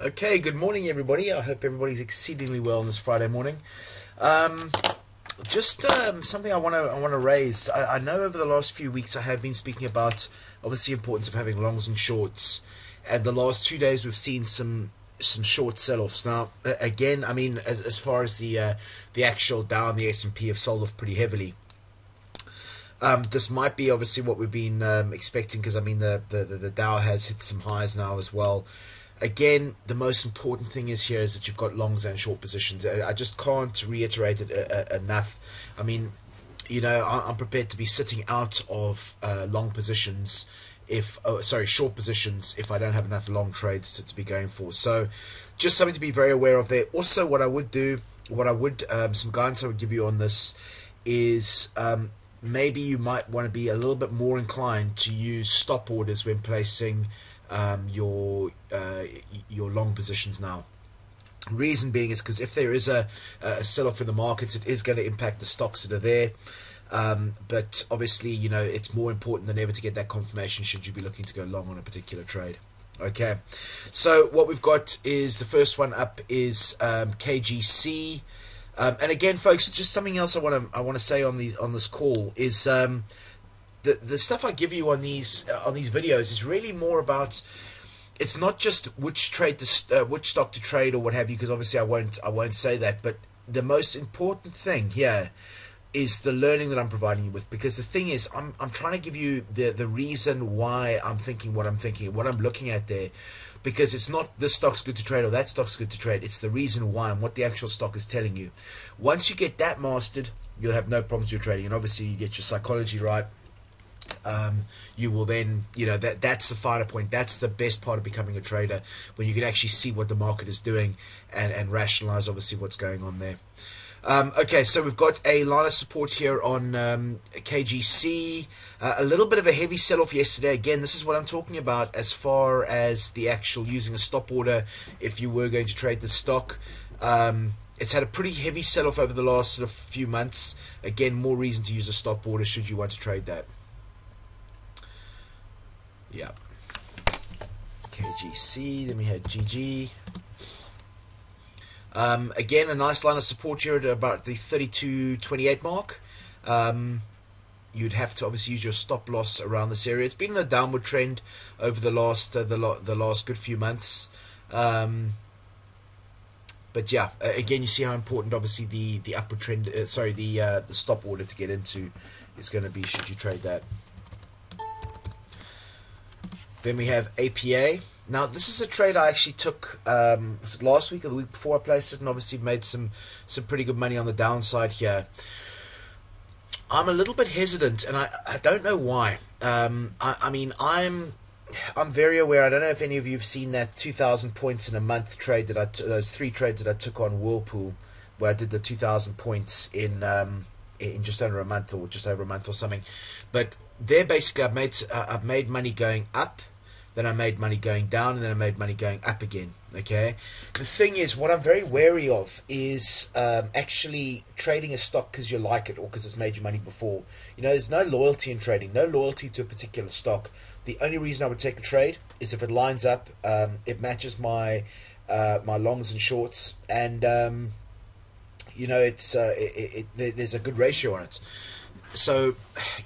Okay, good morning, everybody. I hope everybody's exceedingly well on this Friday morning. Um, just something I want to raise. I know over the last few weeks I have been speaking about obviously the importance of having longs and shorts, and the last 2 days we've seen some short sell-offs. Now, again, I mean, as far as the actual Dow and the S&P have sold off pretty heavily. This might be obviously what we've been expecting because I mean the Dow has hit some highs now as well. Again, the most important thing is that you've got longs and short positions. I just can't reiterate it enough. I mean, I'm prepared to be sitting out of long positions short positions if I don't have enough long trades to be going for. So, just something to be very aware of there. Also, some guidance I would give you on this is maybe you might want to be a little bit more inclined to use stop orders when placing your long positions now. Reason being is because if there is a sell-off in the markets, it is going to impact the stocks that are there. But obviously, it's more important than ever to get that confirmation should you be looking to go long on a particular trade. Okay, so what we've got is the first one up is KGC. And again, folks, just something else I want to say on this call is the stuff I give you on these videos is really more about. It's not just which stock to trade or what have you, because obviously I won't say that. But the most important thing here is the learning that I'm providing you with, because the thing is I'm trying to give you the reason why I'm thinking what I'm thinking, what I'm looking at there. Because it's not this stock's good to trade or that stock's good to trade. It's the reason why and what the actual stock is telling you. Once you get that mastered, you'll have no problems with your trading. And obviously you get your psychology right. You will then, that's the finer point. That's the best part of becoming a trader, when you can actually see what the market is doing and rationalize obviously what's going on there. Okay, so we've got a line of support here on KGC. A little bit of a heavy sell-off yesterday. Again, this is what I'm talking about as far as the actual using a stop order if you were going to trade the stock. It's had a pretty heavy sell-off over the last sort of few months. Again, more reason to use a stop order should you want to trade that. Yeah. KGC, then we had GG. Again, a nice line of support here at about the 32.28 mark. You'd have to obviously use your stop loss around this area. It's been in a downward trend over the last good few months. But yeah, again, you see how important obviously the upward trend, the stop order to get into is going to be should you trade that. Then we have APA. Now, this is a trade I actually took was it last week or the week before I placed it, and obviously made some pretty good money on the downside here. I'm a little bit hesitant, and I don't know why. I mean, I'm very aware. I don't know if any of you have seen that 2,000 points in a month trade those 3 trades that I took on Whirlpool, where I did the 2,000 points in just under a month or just over a month or something. But there, basically, I've made money going up. Then I made money going down, and then I made money going up again. Okay. The thing is, what I'm very wary of is actually trading a stock because you like it or because it's made you money before. There's no loyalty in trading, no loyalty to a particular stock. The only reason I would take a trade is if it lines up, it matches my longs and shorts, and there's a good ratio on it. So,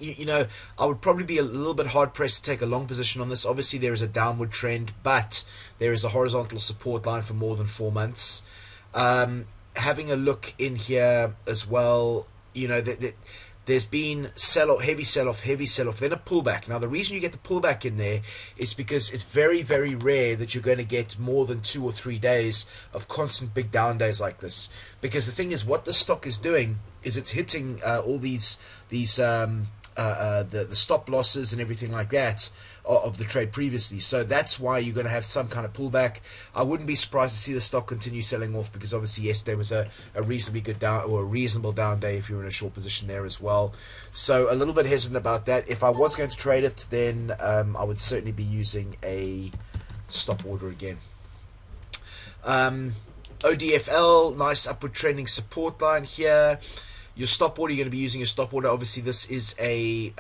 I would probably be a little bit hard-pressed to take a long position on this. Obviously, there is a downward trend, but there is a horizontal support line for more than 4 months. Having a look in here as well, there's been heavy sell-off, then a pullback. Now, the reason you get the pullback in there is because it's very, very rare that you're going to get more than 2 or 3 days of constant big down days like this. Because the thing is, what the stock is doing is it's hitting all the stop losses and everything like that of the trade previously. So that's why you're going to have some kind of pullback. I wouldn't be surprised to see the stock continue selling off, because obviously yesterday was a reasonably good down, or a reasonable down day if you're in a short position there as well. So a little bit hesitant about that. If I was going to trade it, then I would certainly be using a stop order again. ODFL, nice upward trending support line here. Your stop order, you're going to be using your stop order. Obviously, this is the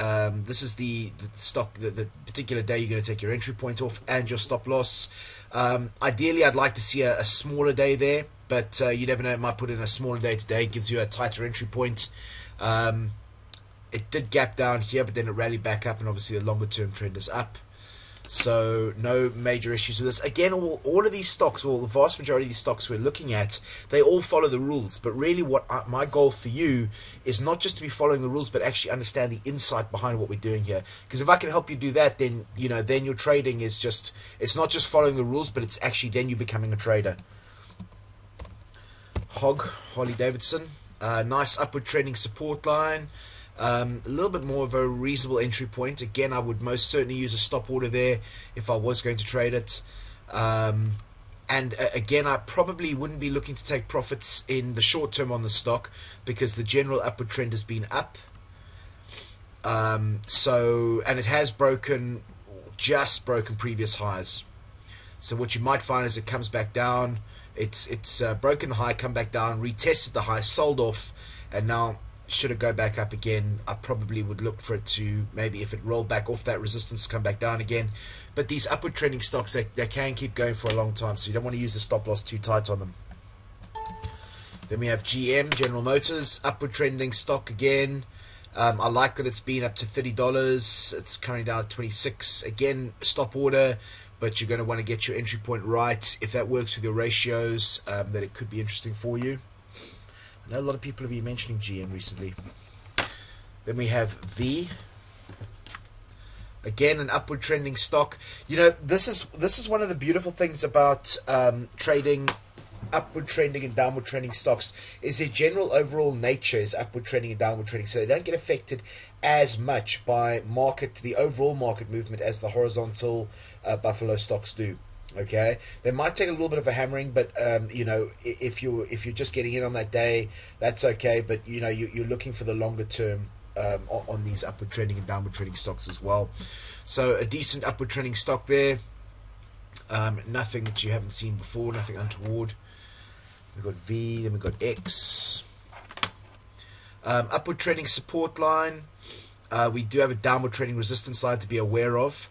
stock, the particular day you're going to take your entry point off and your stop loss. Ideally, I'd like to see a smaller day there, but you never know. It might put in a smaller day today. It gives you a tighter entry point. It did gap down here, but then it rallied back up, and obviously the longer term trend is up. So no major issues with this. Again, all of these stocks, or the vast majority of these stocks we're looking at, they all follow the rules. But really, my goal for you is not just to be following the rules, but actually understand the insight behind what we're doing here. Because if I can help you do that, then then your trading is it's not just following the rules, but it's actually then you becoming a trader. Harley Davidson, nice upward trending support line. A little bit more of a reasonable entry point. Again, I would most certainly use a stop order there if I was going to trade it. Again, I probably wouldn't be looking to take profits in the short term on the stock because the general upward trend has been up. And it has just broken previous highs. So what you might find is it comes back down. It's broken the high, come back down, retested the high, sold off, and now should it go back up again, I probably would look for it to, maybe if it rolled back off that resistance, come back down again. But these upward trending stocks, they can keep going for a long time, so you don't want to use the stop loss too tight on them. Then we have GM, General Motors, upward trending stock again. I like that it's been up to $30. It's currently down at 26. Again, stop order, but you're going to want to get your entry point right. If that works with your ratios, then it could be interesting for you. I know a lot of people have been mentioning GM recently. Then we have V. Again, an upward trending stock. This is one of the beautiful things about trading upward trending and downward trending stocks, is their general overall nature is upward trending and downward trending, so they don't get affected as much by the overall market movement as the horizontal buffalo stocks do. Okay, they might take a little bit of a hammering, but if you're just getting in on that day, that's okay. But you're looking for the longer term on these upward trending and downward trending stocks as well. So a decent upward trending stock there. Nothing that you haven't seen before, nothing untoward. We've got V, then we've got X. Upward trending support line. We do have a downward trending resistance line to be aware of.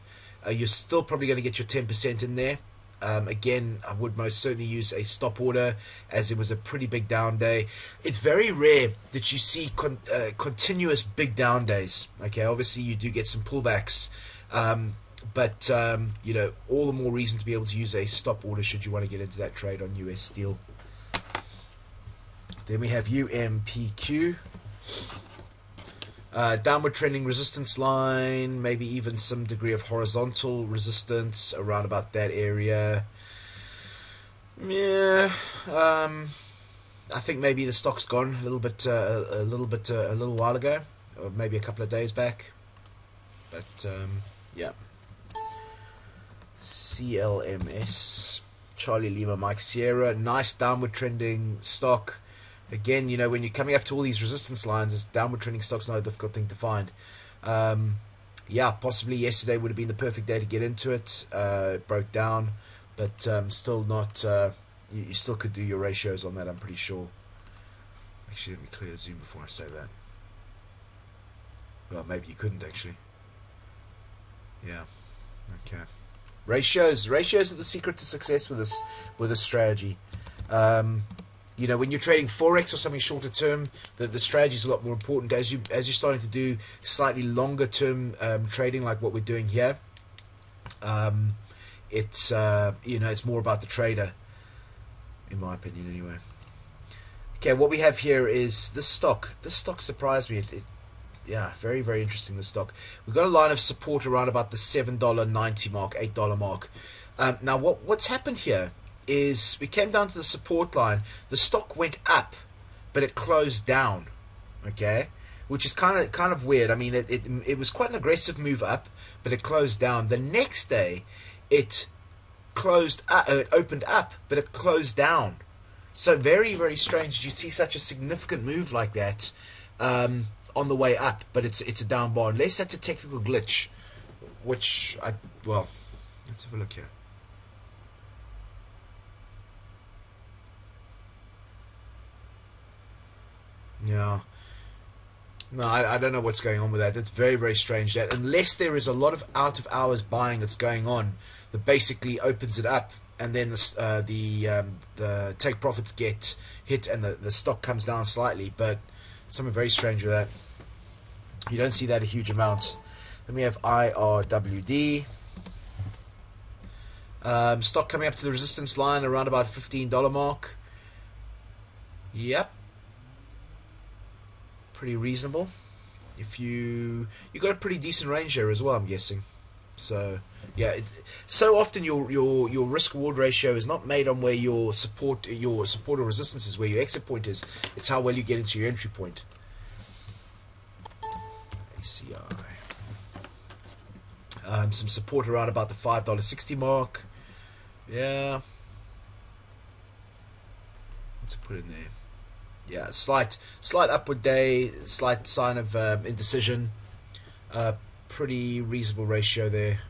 You're still probably going to get your 10% in there. Again, I would most certainly use a stop order, as it was a pretty big down day. It's very rare that you see continuous big down days. Okay, obviously you do get some pullbacks, but all the more reason to be able to use a stop order should you want to get into that trade on US Steel. Then we have UMPQ. Downward trending resistance line, maybe even some degree of horizontal resistance around about that area. Yeah, I think maybe the stock's gone a little while ago, or maybe a couple of days back. But yeah, CLMS, Charlie Lima Mike Sierra, nice downward trending stock. Again, when you're coming up to all these resistance lines, this downward trending stock's not a difficult thing to find. Yeah, possibly yesterday would have been the perfect day to get into it. It broke down, but still not. You still could do your ratios on that, I'm pretty sure. Actually, let me clear Zoom before I say that. Well, maybe you couldn't actually. Yeah. Okay. Ratios are the secret to success with this strategy. When you're trading forex or something shorter term, the strategy is a lot more important. As you're starting to do slightly longer term trading, like what we're doing here, it's it's more about the trader, in my opinion, anyway. Okay, what we have here is this stock. This stock surprised me. Yeah, very, very interesting, this stock. We've got a line of support around about the $7.90 mark, $8 mark. Now, what's happened here is we came down to the support line. The stock went up, but it closed down. Okay, which is kind of weird. I mean, it was quite an aggressive move up, but it closed down. The next day, it opened up, but it closed down. So very, very strange. You see such a significant move like that on the way up, but it's a down bar. Unless that's a technical glitch, which let's have a look here. Yeah, No, I don't know what's going on with that. That's very, very strange. That unless there is a lot of out of hours buying that's going on, that basically opens it up, and then the take profits get hit, and the stock comes down slightly. But something very strange with that. You don't see that a huge amount. Then we have IRWD. Stock coming up to the resistance line around about $15 mark. Yep. Pretty reasonable. If you got a pretty decent range there as well, I'm guessing. So yeah, so often your risk reward ratio is not made on where your support or resistance is, where your exit point is. It's how well you get into your entry point. ACI. Some support around about the $5.60 mark. Yeah. What's it put in there? Yeah, slight upward day, slight sign of indecision. Pretty reasonable ratio there.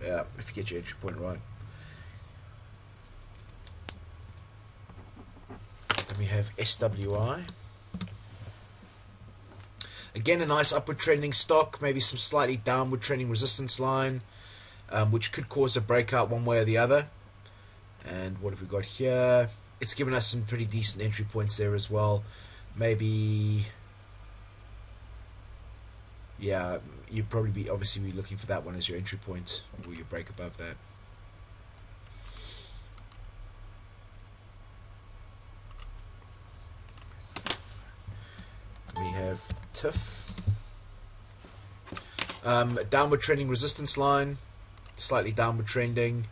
Yeah, if you get your entry point right. Then we have SWI. Again, a nice upward trending stock, maybe some slightly downward trending resistance line, which could cause a breakout one way or the other. And what have we got here? It's given us some pretty decent entry points there as well. Maybe, yeah, you'd probably obviously be looking for that one as your entry point, or you break above that. We have TIFF. Downward trending resistance line, slightly downward trending.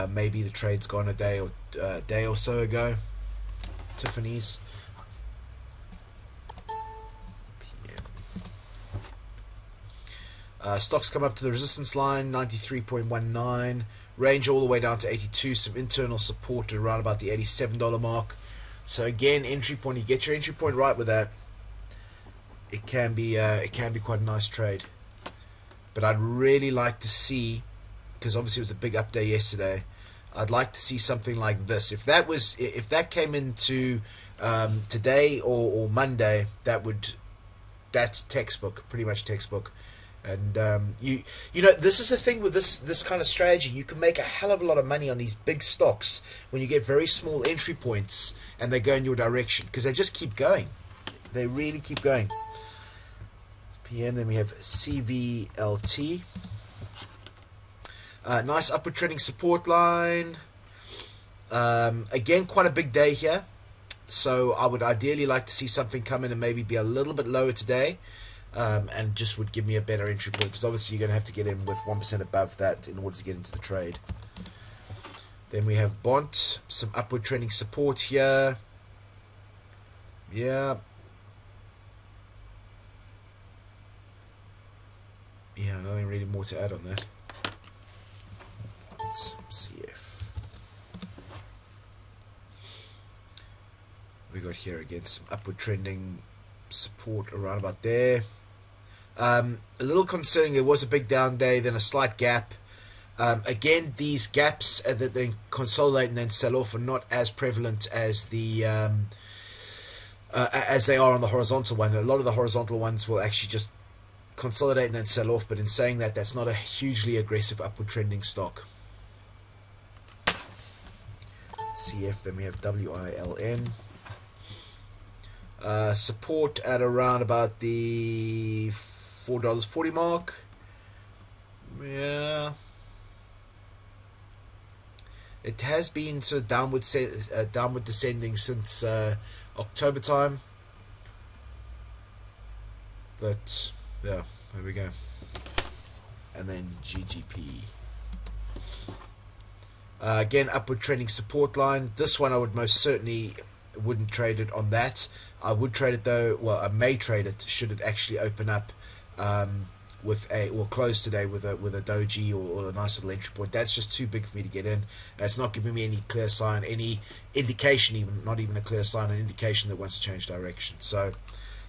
Maybe the trade's gone a day or so ago. Tiffany's. Stocks come up to the resistance line, 93.19. Range all the way down to 82. Some internal support around about the $87 mark. So again, entry point. You get your entry point right with that, it can be quite a nice trade. But I'd really like to see, because obviously it was a big up day yesterday, I'd like to see something like this. If that came into today or Monday, that's textbook, pretty much textbook. And you know, this is the thing with this kind of strategy. You can make a hell of a lot of money on these big stocks when you get very small entry points and they go in your direction, because they just keep going. They really keep going. PM. Then we have CVLT. Nice upward trending support line. Again, quite a big day here, so I would ideally like to see something come in and maybe be a little bit lower today, and just would give me a better entry point, because obviously you're going to have to get in with 1% above that in order to get into the trade. Then we have Bont, some upward trending support here. Yeah, nothing really more to add on that. CF. We got here again some upward trending support around about there. A little concerning, there was a big down day, then a slight gap. Again, these gaps that they consolidate and then sell off are not as prevalent as the as they are on the horizontal one. A lot of the horizontal ones will actually just consolidate and then sell off, but in saying that, that's not a hugely aggressive upward trending stock. CF. Then we have WILN. Support at around about the $4.40 mark. Yeah, it has been sort of downward descending since October time. But yeah, there we go. And then GGP. Again, upward trending support line. This one I would most certainly wouldn't trade it on that. I would trade it though. Well, I may trade it should it actually open up with close today with a doji or a nice little entry point. That's just too big for me to get in. It's not giving me any clear sign, any indication, even not even a clear sign, an indication that wants to change direction. So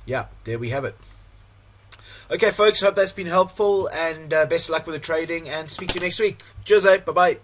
yeah, there we have it. Okay, folks, hope that's been helpful, and best of luck with the trading, and speak to you next week. Cheers, bye bye.